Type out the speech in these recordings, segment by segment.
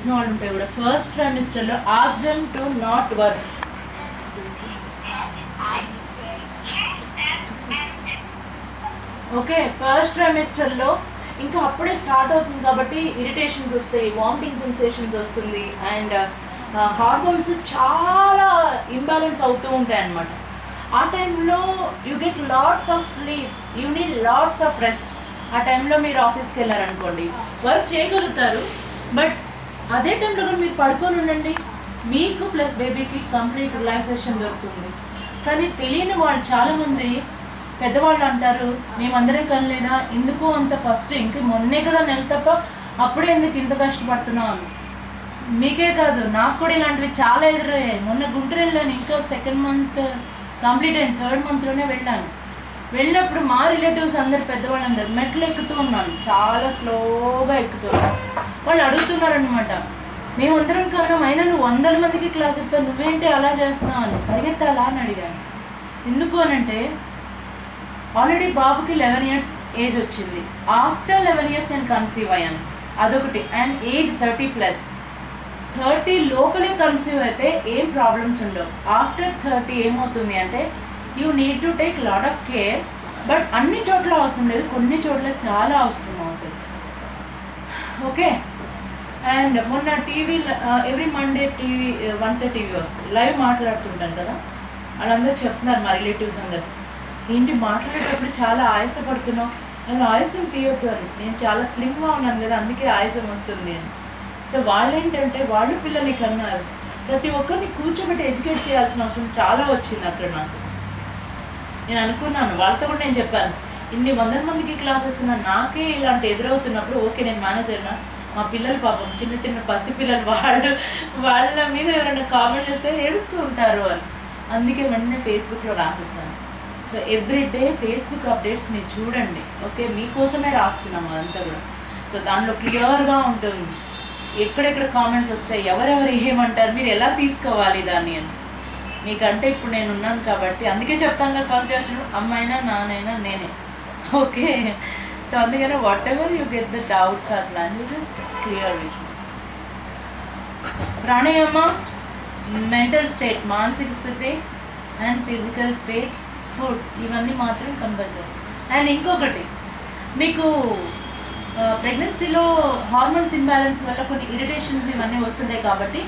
వాళ్ళు ఉంటాయి కూడా ఫస్ట్ ట్రైమిస్టర్లో ask them to not work. Okay, first ట్రైమిస్టర్లో ఇంకా అప్పుడే స్టార్ట్ అవుతుంది కాబట్టి ఇరిటేషన్స్ వస్తాయి, వామిటింగ్ సెన్సేషన్స్ వస్తుంది, అండ్ హార్మోన్స్ చాలా ఇంబ్యాలెన్స్ అవుతూ ఉంటాయి అన్నమాట. ఆ టైంలో you get lots of sleep, you need lots of rest. ఆ టైంలో మీరు ఆఫీస్కి వెళ్ళారనుకోండి, వర్క్ చేయగలుగుతారు, బట్ అదే టైంలో కానీ మీరు పడుకొని ఉండండి, మీకు ప్లస్ బేబీకి కంప్లీట్ రిలాక్సేషన్ దొరుకుతుంది. కానీ తెలియని వాళ్ళు చాలామంది పెద్దవాళ్ళు అంటారు, మేమందరం కనలేదా, ఎందుకు అంత ఫస్ట్ ఇంక మొన్నే కదా నెల తప్ప అప్పుడే ఎందుకు ఇంత కష్టపడుతున్నాం అని. మీకే కాదు, నాకు కూడా ఇలాంటివి చాలా ఎదురయ్యాయి. మొన్న గుంటూరు వెళ్ళాను, ఇంకా సెకండ్ మంత్ కంప్లీట్ అయిన థర్డ్ మంత్లోనే వెళ్ళినప్పుడు మా రిలేటివ్స్ అందరు పెద్దవాళ్ళందరూ మెట్లు ఎక్కుతూ ఉన్నాను, చాలా స్లోగా ఎక్కుతున్నాను. వాళ్ళు అడుగుతున్నారనమాట, మేమందరం కన్నా అయినా నువ్వు 100 మందికి క్లాస్ చెప్పావు, నువ్వేంటి అలా చేస్తున్నావు అని. పరిగెత్తాలా అని అడిగాను. ఎందుకు అనంటే ఆల్రెడీ బాబుకి 11 years ఏజ్ వచ్చింది. ఆఫ్టర్ 11 years నేను కన్సీవ్ అయ్యాను, అదొకటి. And age 30+. 30 లోపలే కన్సీవ్ అయితే ఏం ప్రాబ్లమ్స్ ఉండవు. ఆఫ్టర్ 30 ఏమవుతుంది అంటే you need to take lot of care. But అన్ని చోట్ల అవసరం లేదు, కొన్ని చోట్ల చాలా అవసరం అవుతుంది. ఓకే, అండ్ మొన్న TV every Monday TV 1:30 TV వస్తుంది, లైవ్ మాట్లాడుతుంటాను కదా, వాళ్ళందరూ చెప్తున్నారు మా రిలేటివ్స్ అందరు, ఏంటి మాట్లాడేటప్పుడు చాలా ఆయాసపడుతున్నావు, నేను ఆయాసం తీయొద్దు అని. నేను చాలా స్లిమ్గా ఉన్నాను కదా, అందుకే ఆయాసం వస్తుంది అని. సో వాళ్ళు ఏంటంటే వాళ్ళు పిల్లల్ని కన్నారు, ప్రతి ఒక్కరిని కూర్చోబెట్టి ఎడ్యుకేట్ చేయాల్సిన అవసరం చాలా వచ్చింది అక్కడ నాకు. నేను అనుకున్నాను, వాళ్ళతో కూడా నేను చెప్పాను, ఇన్ని 100 మందికి క్లాసెస్ ఉన్నా నాకే ఇలాంటి ఎదురవుతున్నప్పుడు ఓకే నేను మేనేజర్నా, మా పిల్లలు పాపం చిన్న చిన్న పసిపిల్లలు, వాళ్ళ మీద ఎవరైనా కామెంట్ చేస్తే ఏడుస్తూ ఉంటారు అని. అందుకే వెంటనే ఫేస్బుక్లో రాసేస్తాను. సో ఎవ్రీడే ఫేస్బుక్ అప్డేట్స్ మీరు చూడండి. ఓకే, మీకోసమే రాస్తున్నాము అదంతా కూడా. సో దానిలో క్లియర్గా ఉంటుంది ఎక్కడెక్కడ కామెంట్స్ వస్తాయి, ఎవరెవరు ఏమంటారు, మీరు ఎలా తీసుకోవాలి దాన్ని అని. మీకంటే ఇప్పుడు నేను ఉన్నాను కాబట్టి అందుకే చెప్తాను కదా, ఫస్ట్ రియాక్షన్ అమ్మాయినా నానైనా నేనే. ఓకే, సో అందుకని whatever you get the doubts or plan you just clear which. Pranayama, mental state, మానసిక స్థితి అండ్ ఫిజికల్ స్టేట్, ఫుడ్, ఇవన్నీ మాత్రం కంపల్సరీ. అండ్ ఇంకొకటి, మీకు ప్రెగ్నెన్సీలో హార్మోన్స్ ఇంబ్యాలెన్స్ వల్ల కొన్ని ఇరిటేషన్స్ ఇవన్నీ వస్తుంటాయి కాబట్టి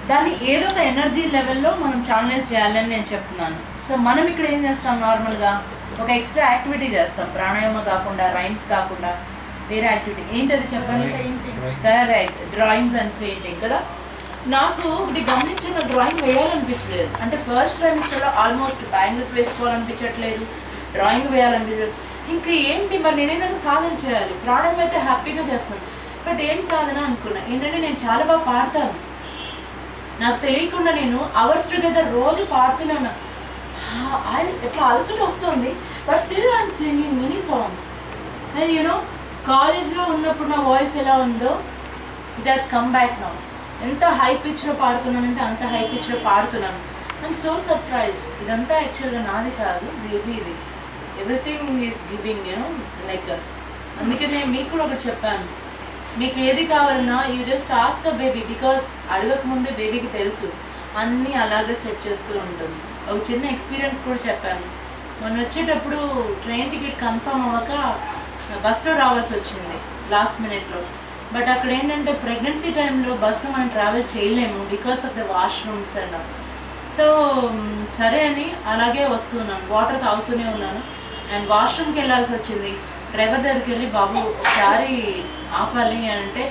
దాన్ని ఏదో ఒక ఎనర్జీ లెవెల్లో మనం ఛానలైజ్ చేయాలని నేను చెప్తున్నాను. సో మనం ఇక్కడ ఏం చేస్తాం, నార్మల్గా ఒక ఎక్స్ట్రా యాక్టివిటీ చేస్తాం, ప్రాణాయామ కాకుండా, రైమ్స్ కాకుండా వేరే యాక్టివిటీ. ఏంటది చెప్పండి? కరెక్ట్, డ్రాయింగ్స్ అండ్ పెయింటింగ్ కదా. నాకు ఇప్పుడు గమనించిన డ్రాయింగ్ వేయాలనిపించలేదు. అంటే ఫస్ట్ ట్రైమిస్టర్లో ఆల్మోస్ట్ బ్యాంగిల్స్ వేసుకోవాలనిపించట్లేదు, డ్రాయింగ్ వేయాలనిపించలేదు. ఇంకా ఏంటి మరి నేనేదైనా సాధన చేయాలి. ప్రాణాయామం అయితే హ్యాపీగా చేస్తాను, బట్ ఏం సాధన అనుకున్నా ఏంటంటే నేను చాలా బాగా పాడతాను, నాకు తెలియకుండా నేను అవర్స్ టుగెదర్ రోజు పాడుతున్నాను. ఎట్లా అలసట వస్తుంది, but still I'm singing mini songs. And you know కాలేజ్లో ఉన్నప్పుడు నా వాయిస్ ఎలా ఉందో it has come back now. ఎంత హై పిచ్లో పాడుతున్నానంటే అంత హై పిచ్లో పాడుతున్నాను. I'm so surprise. ఇదంతా యాక్చువల్గా నాది కాదు, బేబీది. Everything is giving, you know, like. అందుకే నేను మీకు కూడా ఒకటి చెప్పాను, మీకు ఏది కావాలన్నా you just ask the baby, because అడగకముందే బేబీకి తెలుసు, అన్నీ అలాగే సెట్ చేస్తూ ఉంటుంది. ఒక చిన్న ఎక్స్పీరియన్స్ కూడా చెప్పాను. మొన్న వచ్చేటప్పుడు ట్రైన్ టికెట్ కన్ఫర్మ్ అవ్వక బస్లో రావాల్సి వచ్చింది లాస్ట్ మినిట్లో. బట్ అక్కడ ఏంటంటే ప్రెగ్నెన్సీ టైంలో బస్లో మనం ట్రావెల్ చేయలేము because of the washrooms and. So సరే అని అలాగే వస్తున్నాను, వాటర్ తాగుతూనే ఉన్నాను. అండ్ వాష్రూమ్కి వెళ్ళాల్సి వచ్చింది. డ్రైవర్ దగ్గరికి వెళ్ళి బాబు ఒకసారి ఆపాలి అంటే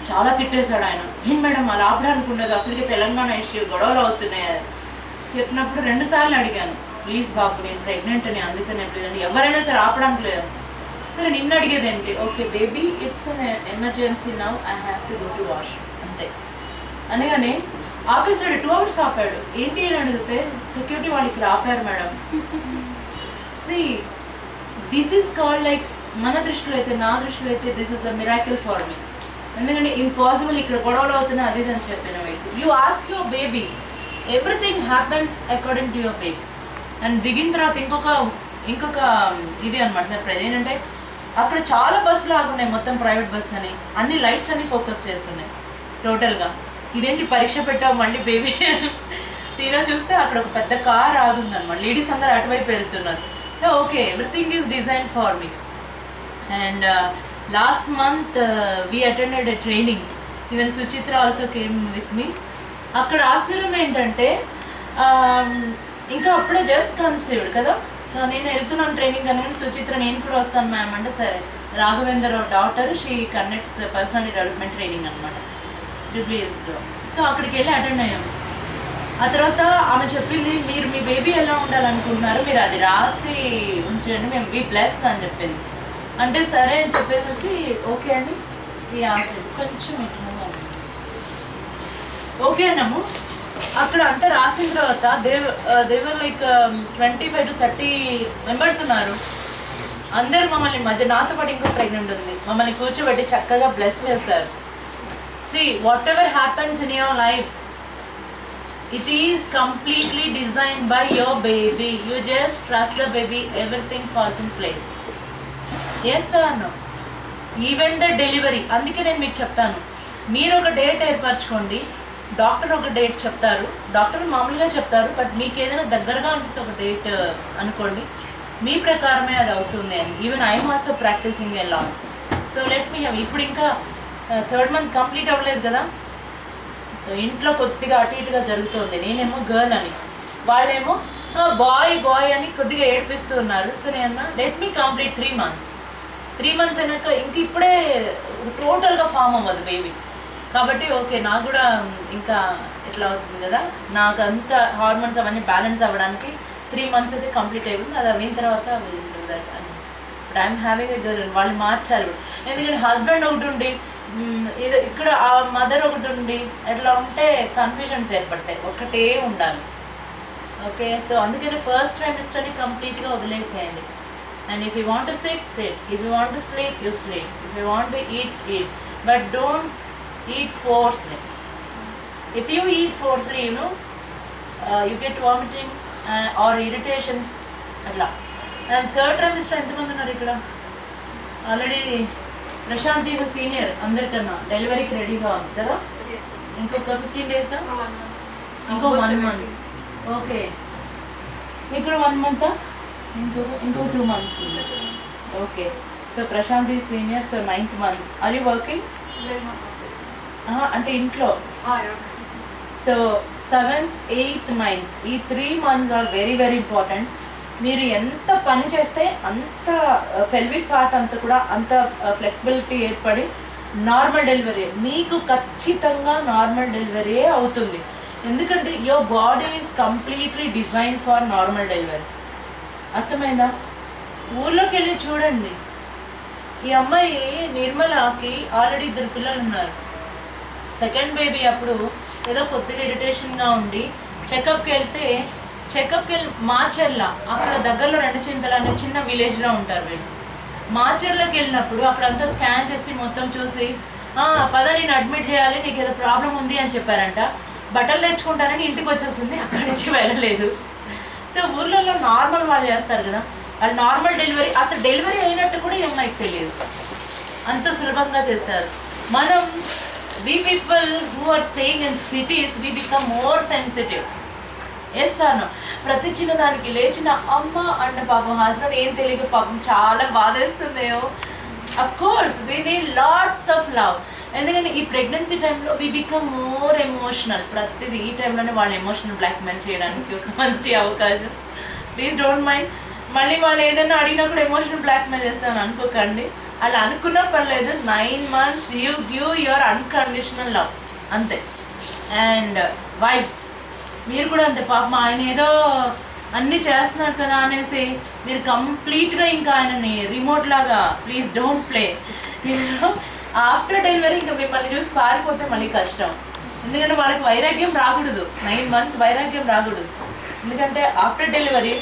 చాలా తిట్టేశాడు ఆయన. ఏం మేడం అలా ఆపడానికి ఉండదు, అసలుకి తెలంగాణ ఇష్యూ గొడవలు అవుతున్నాయి చెప్పినప్పుడు 2 సార్లు అడిగాను, ప్లీజ్ బాబు నేను ప్రెగ్నెంట్ అని, అందుకనే ప్లీజ్ అని. ఎవరైనా సరే ఆపడానికి లేదు. సరే నిన్ను అడిగేది ఏంటి, okay baby it's an emergency now I have to go to washroom అంతే అనగానే ఆపేసాడు. 2 hours ఆపాడు. ఏంటి అని అడిగితే సెక్యూరిటీ వాళ్ళు ఇక్కడ ఆపారు madam. See this is called like, మన దృష్టిలో అయితే, నా దృష్టిలో అయితే this is a miracle for me. ఎందుకంటే ఇంపాసిబుల్, ఇక్కడ గొడవలు అవుతున్నాయి అది అని చెప్పిన వ్యక్తి. You ask your baby, everything happens according to your baby. And దిగిన తర్వాత ఇంకొక ఇది అనమాట సార్. ఏంటంటే అక్కడ చాలా బస్సులు ఆగున్నాయి, మొత్తం ప్రైవేట్ బస్ అని, అన్ని లైట్స్ అన్ని ఫోకస్ చేస్తున్నాయి టోటల్గా. ఇదేంటి పరీక్ష పెట్టావు మళ్ళీ బేబీ తీరా చూస్తే అక్కడ ఒక పెద్ద కార్ ఆగుందన్నమాట. లేడీస్ అందరు అటువైపు వెళ్తున్నారు. So okay, everything is design for me. And last month we attended a training. Even Suchitra also came with me. అక్కడ ఆశ్చర్యం ఏంటంటే ఇంకా అప్పుడే జస్ట్ కన్సీవ్డ్ కదా. సో నేను వెళ్తున్నాను ట్రైనింగ్ అని, సుచిత్ర నేను కూడా వస్తాను మ్యామ్ అంటే, సరే Raghavendra daughter, she conducts personality development training అనమాట ట్రిపుల్ఈఎస్లో. సో అక్కడికి వెళ్ళి అటెండ్ అయ్యాము. ఆ తర్వాత ఆమె చెప్పింది, మీరు మీ బేబీ ఎలా ఉండాలనుకుంటున్నారు మీరు అది రాసి ఉంచండి, మేము బీ బ్లెస్ అని చెప్పింది. అంటే సరే అని చెప్పేసి ఓకే అని కొంచెం ఓకే అన్నాము. అక్కడ అంతా రాసిన తర్వాత దేవర్ లైక్ 25 to 30 మెంబర్స్ ఉన్నారు. అందరు మమ్మల్ని మధ్య, నాతో పాటు ఇంకో ప్రెగ్నెంట్ ఉంది, మమ్మల్ని కూర్చోబెట్టి చక్కగా బ్లెస్ చేశారు. See what ever happens in your life, it is completely designed by your baby. You just trust the baby, everything falls in place. Yes or no? Even the delivery. అందుకే నేను మీకు చెప్తాను, మీరు ఒక డేట్ ఏర్పరచుకోండి, డాక్టర్ ఒక date చెప్తారు, doctor మామూలుగా చెప్తారు, బట్ మీకు ఏదైనా దగ్గరగా అనిపిస్తే ఒక డేట్ అనుకోండి, మీ ప్రకారమే అది అవుతుంది అని. Even I'm also practising a lot. So let me have. ఇప్పుడు ఇంకా 3rd month కంప్లీట్ అవ్వలేదు కదా, సో ఇంట్లో కొద్దిగా అటు ఇటుగా జరుగుతుంది. నేనేమో గర్ల్ అని, వాళ్ళేమో బాయ్ అని కొద్దిగా ఏడిపిస్తూ ఉన్నారు. సో నేను let me complete 3 months. 3 months అయినాక ఇంక ఇప్పుడే టోటల్గా ఫామ్ అవ్వదు బేబీ, కాబట్టి ఓకే నాకు కూడా ఇంకా ఎట్లా అవుతుంది కదా, నాకు అంత హార్మోన్స్ అవన్నీ బ్యాలెన్స్ అవ్వడానికి 3 months అయితే కంప్లీట్ అయిపోయింది. అది అయిన తర్వాత దట్ అని ఇప్పుడు ఐఎమ్ హ్యావింగ్ ఎ గర్ల్. వాళ్ళు మార్చారు, ఎందుకంటే హస్బెండ్ ఒకటి ఉండి ఇది ఇక్కడ ఆ మదర్ ఒకటి ఉండి ఎట్లా ఉంటే కన్ఫ్యూజన్స్ ఏర్పడతాయి, ఒకటే ఉండాలి. ఓకే, సో అందుకని ఫస్ట్ ట్రైమిస్టర్ని కంప్లీట్గా వదిలేసేయండి. And if you want to SIT, if you want to sleep, you sleep, if you want to eat, but don't eat forcefully. If you eat forcefully, you get vomiting or irritations atla. And 3rd trimester ఎంతమంది ఉన్నారు ఇక్కడ? Already Prashanth is senior అందరికన్నా, డెలివరీకి రెడీగా ఉంది కదా. ఇంకొక 15 days, ఇంకో 1 month. ఓకే, ఇక్కడ 1 month, ఇంకో 2 months. Okay, so Prashant is senior, so 9th month. Are you working? అంటే ఇంట్లో. సో 7th, 8th, 9th ఈ 3 months are very very important. మీరు ఎంత పని చేస్తే అంత పెల్విక్ పార్ట్ అంతా కూడా అంత ఫ్లెక్సిబిలిటీ ఏర్పడి నార్మల్ డెలివరీ, మీకు ఖచ్చితంగా నార్మల్ డెలివరీ అవుతుంది. ఎందుకంటే your body is completely design for normal delivery. అర్థమైందా? ఊర్లోకి వెళ్ళి చూడండి, ఈ అమ్మాయి నిర్మలకి ఆల్రెడీ 2 పిల్లలు ఉన్నారు. 2nd బేబీ అప్పుడు ఏదో కొద్దిగా ఇరిటేషన్గా ఉండి చెకప్కి వెళ్ళి మాచర్ల, అక్కడ దగ్గరలో 2 చింతలు అనే చిన్న విలేజ్లో ఉంటారు వీళ్ళు. మాచర్లకి వెళ్ళినప్పుడు అక్కడంతా స్కాన్ చేసి మొత్తం చూసి, పద నేను అడ్మిట్ చేయాలి, నీకు ఏదో ప్రాబ్లం ఉంది అని చెప్పారంట. బట్టలు తెచ్చుకుంటారని ఇంటికి వచ్చేస్తుంది, అక్కడి నుంచి వెళ్ళలేదు. సో ఊర్లలో నార్మల్ వాళ్ళు చేస్తారు కదా, వాళ్ళు నార్మల్ డెలివరీ, అసలు డెలివరీ అయినట్టు కూడా ఈ అమ్మాయికి తెలియదు, అంత సులభంగా చేశారు. మనం we people who are staying in cities, we become more sensitive. Yes అన్న, ప్రతి చిన్న దానికి లేచిన అమ్మ అన్న పాపం హస్బెండ్ ఏం తెలియక పాపం చాలా బాధేస్తుందేమో. Of course we need lots of love. ఎందుకంటే ఈ ప్రెగ్నెన్సీ టైంలో వీ బికమ్ మోర్ ఎమోషనల్. ప్రతిదీ ఈ టైంలోనే వాళ్ళ ఎమోషనల్ బ్లాక్మెయిల్ చేయడానికి ఒక మంచి అవకాశం. Please don't mind. మళ్ళీ వాళ్ళు ఏదైనా అడిగినా కూడా ఎమోషనల్ బ్లాక్మెయిల్ చేస్తాను అనుకోకండి, అలా అనుకున్నా పర్లేదు. 9 months you give your unconditional love, అంతే. అండ్ వైఫ్స్ మీరు కూడా అంతే. పాపం ఆయన ఏదో అన్నీ చేస్తున్నారు కదా అనేసి మీరు కంప్లీట్గా ఇంకా ఆయనని రిమోట్ లాగా please don't play. After delivery ఇంకా మిమ్మల్ని చూసి పారిపోతే మళ్ళీ కష్టం. ఎందుకంటే వాళ్ళకి వైరాగ్యం రాకూడదు, 9 months వైరాగ్యం రాకూడదు. ఎందుకంటే ఆఫ్టర్ డెలివరీ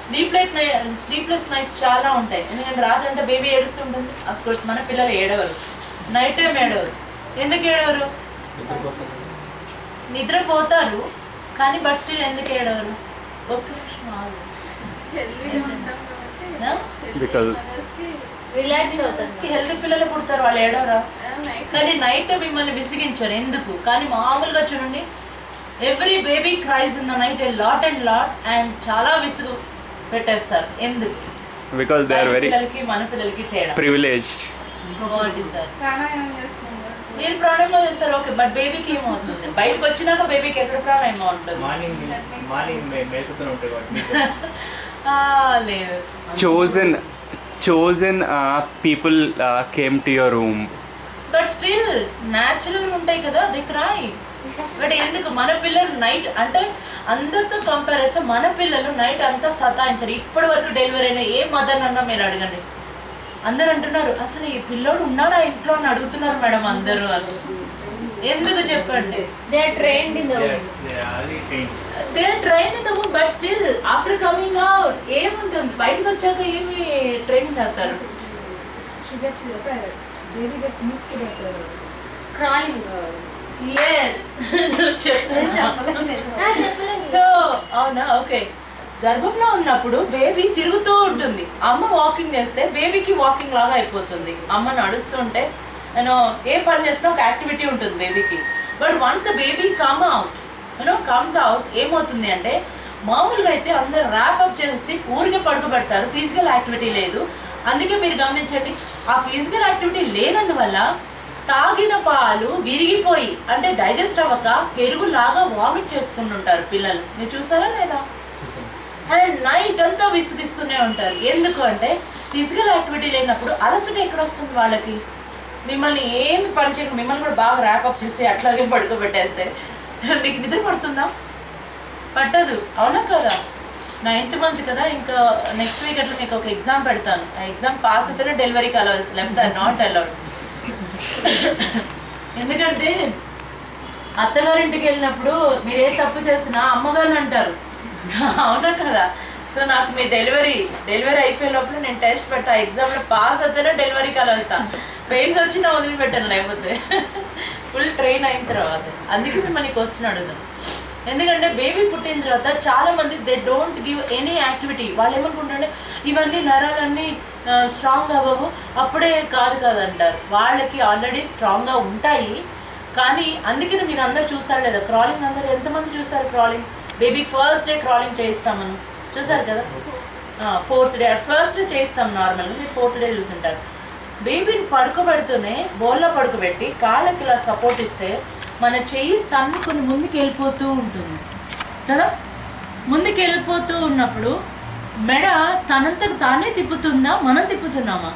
స్లీప్లెస్ నైట్స్ చాలా ఉంటాయి. ఎందుకంటే రాత్రి అంతా బేబీ ఏడుస్తుంటుంది. అఫ్కోర్స్ మన పిల్లలు ఏడవరు, నైట్ టైం ఏడవరు. ఎందుకు ఏడవరు? నిద్రపోతారు కానీ బట్ స్టిల్ ఎందుకు ఏడవరు? ఒక్క నిమిషం ఆగు. బికాజ్ రిలాక్స్ అవుతుంది. హెల్తీ పిల్లలు పుడతారు, వాళ్ళు ఏడవరా? కానీ నైట్ మిమ్మల్ని విసిగించారు ఎందుకు? కానీ మామూలుగా చూడండి, every baby cries in the night a lot and చాలా విసుగు పెట్టేస్తారు ఎందుకు? బికాజ్ దే ఆర్ వెరీ పిల్లలకి మన పిల్లలకి తేడా. ప్రివిలేజ్డ్. What is that? ప్రాణాయామం చేస్తున్నాం. మీరు ప్రాణాయామం చేస్తారు, ఓకే, బట్ బేబీకి ఏమవుతుంది? బయటకు వచ్చినాక బేబీకి ఎక్కడ ప్రాణాయామం ఉంటుంది? మార్నింగ్ మేలుకుతూనే ఉంటాయి కాబట్టి లేదు. chosen people came to your room. But still natural ఉంటాయి కదా, ది క్రై. బట్ ఎందుకు మన పిల్లలు నైట్ అంటే అందరితో కంపేర్ చేస్తే మన పిల్లలు నైట్ అంతా సతాయించారు. ఇప్పటి వరకు డెలివరీ అయిన ఏ మదర్ అన్నా మీరు అడగండి, అందరు అంటున్నారు అసలు ఈ పిల్లోడు ఉన్నాడా ఇంట్లో అని అడుగుతున్నారు మేడం అందరూ. అని ఎందుకు చెప్పండి? They are trained in the home. They are train in the home, but still after coming out ఏముంటుంది? బయటకు వచ్చాక ఏమి ట్రైనింగ్ అవుతారు? She gets repaired. Baby gets used to that. Crawling. చెప్పలేదు. సో అవునా, ఓకే. గర్భంలో ఉన్నప్పుడు బేబీ తిరుగుతూ ఉంటుంది, అమ్మ వాకింగ్ చేస్తే బేబీకి వాకింగ్ లాగా అయిపోతుంది. అమ్మ నడుస్తుంటే నేను ఏ పని చేసినా ఒక యాక్టివిటీ ఉంటుంది బేబీకి. But once the baby comes out ఏమవుతుంది అంటే, మామూలుగా అయితే అందరు ర్యాప్అప్ చేసేసి ఊరికే పడుకోబెడతారు, ఫిజికల్ యాక్టివిటీ లేదు. అందుకే మీరు గమనించండి, ఆ ఫిజికల్ యాక్టివిటీ లేనందువల్ల తాగిన పాలు విరిగిపోయి అంటే డైజెస్ట్ అవ్వక పెరుగులాగా వామిట్ చేసుకుంటుంటారు పిల్లలు. మీరు చూసారా లేదా? అండ్ నైట్ అంతా విసిగిస్తూనే ఉంటారు. ఎందుకు అంటే ఫిజికల్ యాక్టివిటీ లేనప్పుడు అలసట ఎక్కడ వస్తుంది వాళ్ళకి? మిమ్మల్ని ఏమి పని చేయకుండా మిమ్మల్ని కూడా బాగా ర్యాపప్ చేసి అట్లాగే పడుకోబెట్టేస్తే మీకు నిద్ర పడుతుందా? పట్టదు, అవునా కదా? 9th month కదా, ఇంకా నెక్స్ట్ వీక్ అట్లా మీకు ఒక ఎగ్జామ్ పెడతాను. ఆ ఎగ్జామ్ పాస్ అయితేనే డెలివరీకి అలౌ చేస్తాను, లేకపోతే నాట్ అలౌడ్. ఎందుకంటే అత్తగారింటికి వెళ్ళినప్పుడు మీరు ఏ తప్పు చేసినా అమ్మగారిని అంటారు, అవునా కదా? సో నాకు మీ డెలివరీ అయిపోయే లోపల నేను టెస్ట్ పెడతా, ఎగ్జామ్లో పాస్ అయితేనే డెలివరీకి అలా వస్తాను. పెయిన్స్ వచ్చినా వదిలిపెట్టాను, లేకపోతే ఫుల్ ట్రైన్ అయిన తర్వాత. అందుకే మిమ్మల్ని క్వశ్చన్ అడుగుతాను. ఎందుకంటే బేబీ పుట్టిన తర్వాత చాలామంది they don't give any activity. వాళ్ళు ఏమనుకుంటారంటే ఇవన్నీ నరాలన్నీ స్ట్రాంగ్ అవ్వవు, అప్పుడే కాదంటారు. వాళ్ళకి ఆల్రెడీ స్ట్రాంగ్గా ఉంటాయి. కానీ అందుకని మీరు అందరు చూసారు లేదా క్రాలింగ్? అందరు ఎంతమంది చూసారు crawling? Baby first day crawling చేయిస్తాం మనం, చూసారు కదా? 4th డే, ఫస్ట్ డే చేయిస్తాం నార్మల్గా, మీరు 4th డే చూసుంటారు. బేబీని పడుకోబెడుతూనే బోల్లో పడుకోబెట్టి కాళ్ళకి ఇలా సపోర్ట్ ఇస్తే మన చెయ్యి తన్నుకొని ముందుకు వెళ్ళిపోతూ ఉంటుంది కదా. ముందుకు వెళ్ళిపోతూ ఉన్నప్పుడు మెడ తనంతకు తానే తిప్పుతుందా, మనం తిప్పుతున్నామా?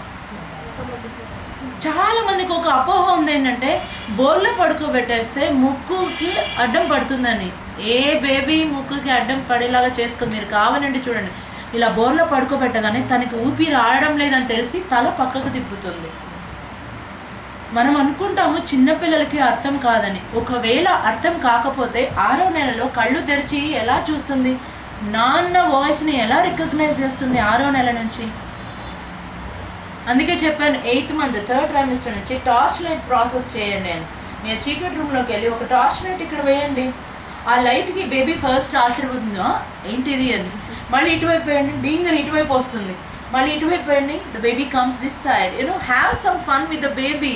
చాలా మందికి ఒక అపోహ ఉంది ఏంటంటే బోర్లో పడుకోబెట్టేస్తే ముక్కుకి అడ్డం పడుతుందని. ఏ బేబీ ముక్కుకి అడ్డం పడేలాగా చేసుకో. మీరు కావాలంటే చూడండి, ఇలా బోర్లో పడుకోబెట్టగానే తనకి ఊపిరి ఆడడం లేదని తెలిసి తల పక్కకు తిప్పుతుంది. మనం అనుకుంటాము చిన్నపిల్లలకి అర్థం కాదని. ఒకవేళ అర్థం కాకపోతే 6వ నెలలో కళ్ళు తెరిచి ఎలా చూస్తుంది? నాన్న వాయిస్ని ఎలా రికగ్నైజ్ చేస్తుంది 6వ నెల నుంచి? అందుకే చెప్పాను 8th month 3rd trimester నుంచి టార్చ్ లైట్ ప్రాసెస్ చేయండి అని. మీరు చీకటి రూమ్లోకి వెళ్ళి ఒక టార్చ్ లైట్ ఇక్కడ వేయండి, ఆ లైట్కి బేబీ ఫస్ట్ ఆశ్చర్యపోతుందో ఏంటిది అని. మళ్ళీ ఇటువైపు వేయండి, డింగ్ అని ఇటువైపు వస్తుంది. మళ్ళీ ఇటువైపు వేయండి, the baby comes this side. Have some fun with the baby.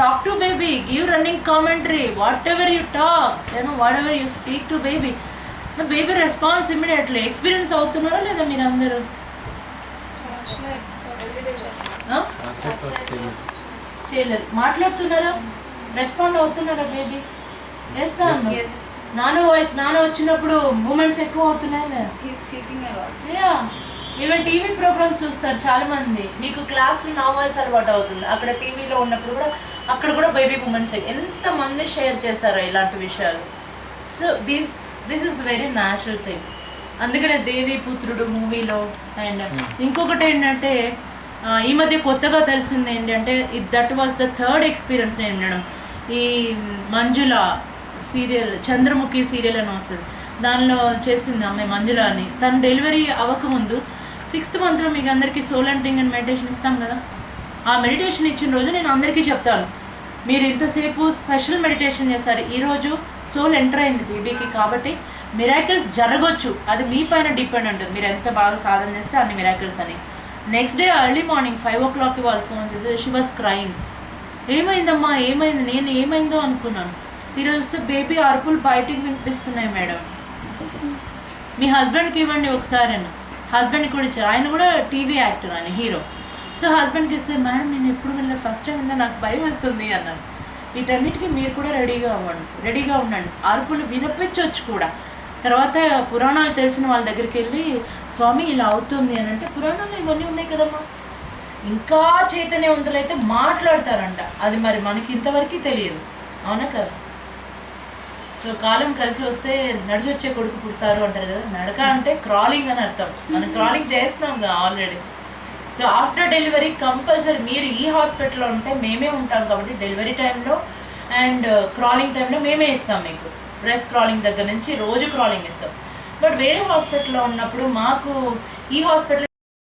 Talk to baby, give running commentary, whatever you talk, whatever you speak to baby, the baby responds immediately. Experience అవుతున్నారా లేదా మీరు అందరూ? చేయలేదు, మాట్లాడుతున్నారా? రెస్పాండ్ అవుతున్నారా baby? Yes నాన్న voice, నాన్న వచ్చినప్పుడు మూమెంట్స్ ఎక్కువ అవుతున్నాయి. ఈవెన్ టీవీ ప్రోగ్రామ్స్ చూస్తారు చాలామంది. మీకు క్లాస్లో నా వాయిస్ అలవాటు అవుతుంది, అక్కడ టీవీలో ఉన్నప్పుడు కూడా అక్కడ కూడా బేబీ మూమెంట్స్ ఎంతమంది షేర్ చేశారో ఇలాంటి విషయాలు. So this is very natural thing. అందుకనే దేవి పుత్రుడు మూవీలో. అండ్ ఇంకొకటి ఏంటంటే ఈ మధ్య కొత్తగా తెలిసింది ఏంటంటే that was the 3rd experience నేను వినడం. ఈ మంజుల సీరియల్, చంద్రముఖి సీరియల్ అని వస్తుంది, దానిలో చేసింది అమ్మాయి మంజుల అని. తను డెలివరీ అవ్వకముందు 6th monthలో మీకు అందరికీ సోల్ ఎంటరింగ్ అండ్ మెడిటేషన్ ఇస్తాం కదా. ఆ మెడిటేషన్ ఇచ్చిన రోజు నేను అందరికీ చెప్తాను, మీరు ఇంతసేపు స్పెషల్ మెడిటేషన్ చేశారు, ఈరోజు సోల్ ఎంటర్ అయింది బేబీకి, కాబట్టి మిరాకిల్స్ జరగవచ్చు, అది మీ పైన డిపెండ్ ఉంటుంది. మీరు ఎంత బాగా సాధన చేస్తే అన్ని మిరాకిల్స్ అని. నెక్స్ట్ డే ఎర్లీ మార్నింగ్ 5 o'clockకి వాళ్ళు ఫోన్ చేసి షీ వాస్ క్రైమ్. ఏమైందమ్మా ఏమైంది, నేను ఏమైందో అనుకున్నాను. ఈరోజు వస్తే బేబీ అరుపులు బయటికి వినిపిస్తున్నాయి మేడం. మీ హస్బెండ్కి ఇవ్వండి ఒకసారి అని. హస్బెండ్కి కూడా ఇచ్చారు, ఆయన కూడా టీవీ యాక్టర్ అని, హీరో. సో హస్బెండ్కి ఇస్తే మేడం నేను ఎప్పుడు వెళ్ళలేదు, ఫస్ట్ టైం విన్నా, నాకు భయం వస్తుంది అన్నారు. వీటన్నిటికీ మీరు కూడా రెడీగా ఉండండి. అరుపులు వినిపించవచ్చు కూడా. తర్వాత పురాణాలు తెలిసిన వాళ్ళ దగ్గరికి వెళ్ళి స్వామి ఇలా అవుతుంది అని అంటే, పురాణాలు ఇవన్నీ ఉన్నాయి కదమ్మా, ఇంకా చైతన్యవంతులు అయితే మాట్లాడతారంట. అది మరి మనకి ఇంతవరకు తెలియదు, అవునా కదా? సో కాలం కలిసి వస్తే నడిచి వచ్చే కొడుకు పుడతారు అంటారు కదా. నడక అంటే క్రాలింగ్ అని అర్థం. మనం క్రాలింగ్ చేస్తున్నాం కదా already. So after delivery compulsory మీరు ఈ హాస్పిటల్లో ఉంటే మేమే ఉంటాం కాబట్టి డెలివరీ టైంలో అండ్ క్రాలింగ్ టైంలో మేమే ఇస్తాం మీకు. బ్రెస్ట్ క్రాలింగ్ దగ్గర నుంచి రోజు క్రాలింగ్ ఇస్తాం. బట్ వేరే హాస్పిటల్లో ఉన్నప్పుడు మాకు ఈ హాస్పిటల్